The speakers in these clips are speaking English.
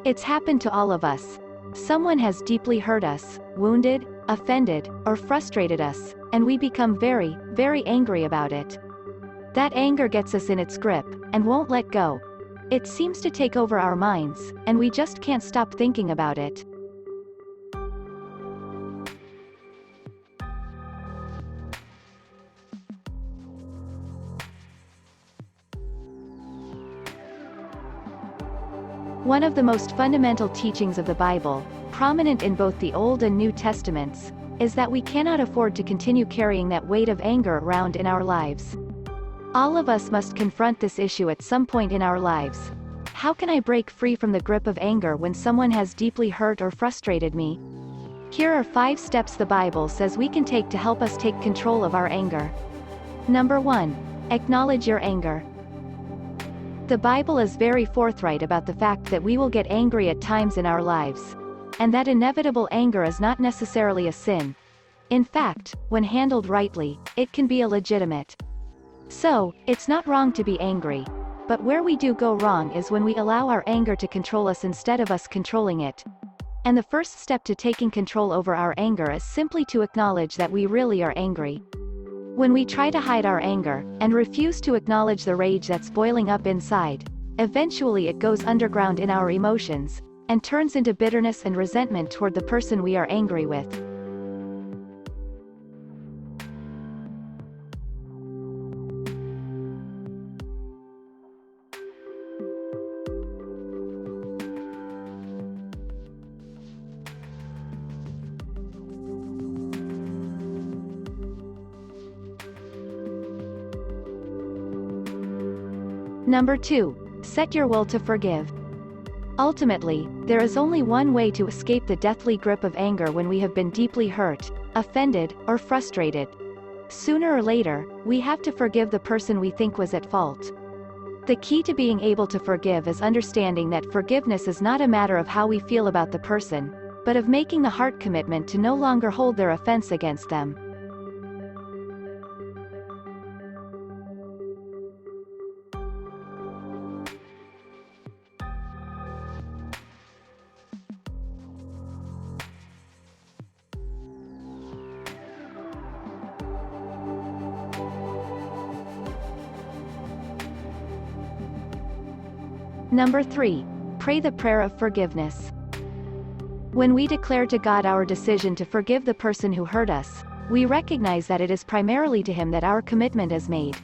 It's happened to all of us. Someone has deeply hurt us, wounded, offended, or frustrated us, and we become very, very angry about it. That anger gets us in its grip, and won't let go. It seems to take over our minds, and we just can't stop thinking about it. One of the most fundamental teachings of the Bible, prominent in both the Old and New Testaments, is that we cannot afford to continue carrying that weight of anger around in our lives. All of us must confront this issue at some point in our lives. How can I break free from the grip of anger when someone has deeply hurt or frustrated me? Here are 5 steps the Bible says we can take to help us take control of our anger. Number 1. Acknowledge your anger. The Bible is very forthright about the fact that we will get angry at times in our lives, and that inevitable anger is not necessarily a sin. In fact, when handled rightly, it can be a legitimate. So, it's not wrong to be angry, but where we do go wrong is when we allow our anger to control us instead of us controlling it. And the first step to taking control over our anger is simply to acknowledge that we really are angry. When we try to hide our anger, and refuse to acknowledge the rage that's boiling up inside, eventually it goes underground in our emotions, and turns into bitterness and resentment toward the person we are angry with. Number 2. Set your will to forgive. Ultimately, there is only one way to escape the deathly grip of anger when we have been deeply hurt, offended, or frustrated. Sooner or later, we have to forgive the person we think was at fault. The key to being able to forgive is understanding that forgiveness is not a matter of how we feel about the person, but of making the heart commitment to no longer hold their offense against them. Number 3. Pray the prayer of forgiveness. When we declare to God our decision to forgive the person who hurt us, we recognize that it is primarily to Him that our commitment is made.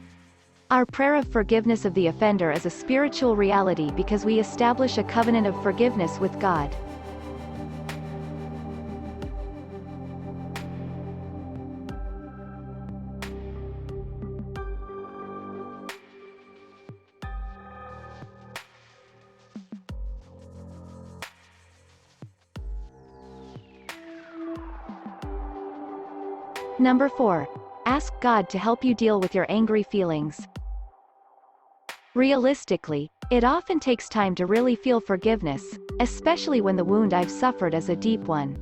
Our prayer of forgiveness of the offender is a spiritual reality because we establish a covenant of forgiveness with God. Number 4. Ask God to help you deal with your angry feelings. Realistically, it often takes time to really feel forgiveness, especially when the wound I've suffered is a deep one.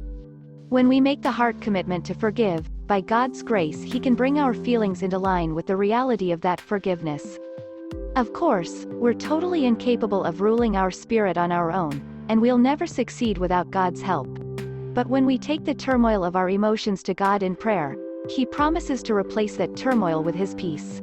When we make the heart commitment to forgive, by God's grace He can bring our feelings into line with the reality of that forgiveness. Of course, we're totally incapable of ruling our spirit on our own, and we'll never succeed without God's help. But when we take the turmoil of our emotions to God in prayer, He promises to replace that turmoil with His peace.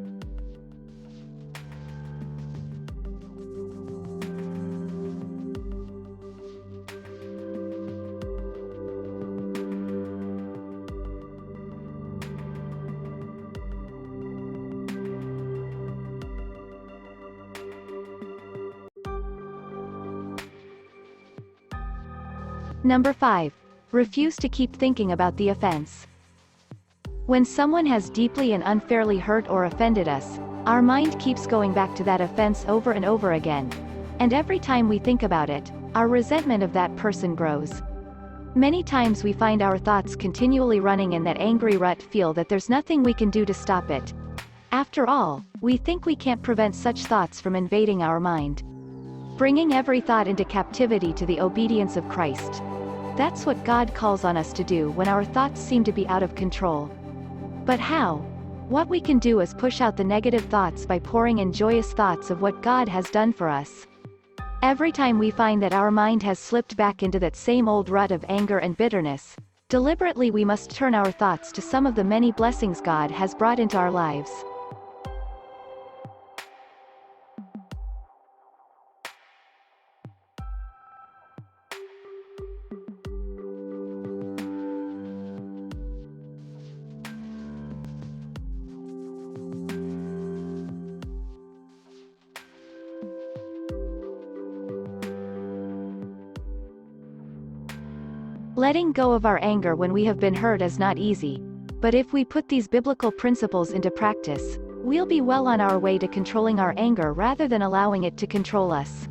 Number 5. Refuse to keep thinking about the offense. When someone has deeply and unfairly hurt or offended us, our mind keeps going back to that offense over and over again. And every time we think about it, our resentment of that person grows. Many times we find our thoughts continually running in that angry rut, feel that there's nothing we can do to stop it. After all, we think we can't prevent such thoughts from invading our mind. Bringing every thought into captivity to the obedience of Christ. That's what God calls on us to do when our thoughts seem to be out of control. But how? What we can do is push out the negative thoughts by pouring in joyous thoughts of what God has done for us. Every time we find that our mind has slipped back into that same old rut of anger and bitterness, deliberately we must turn our thoughts to some of the many blessings God has brought into our lives. Letting go of our anger when we have been hurt is not easy, but if we put these biblical principles into practice, we'll be well on our way to controlling our anger rather than allowing it to control us.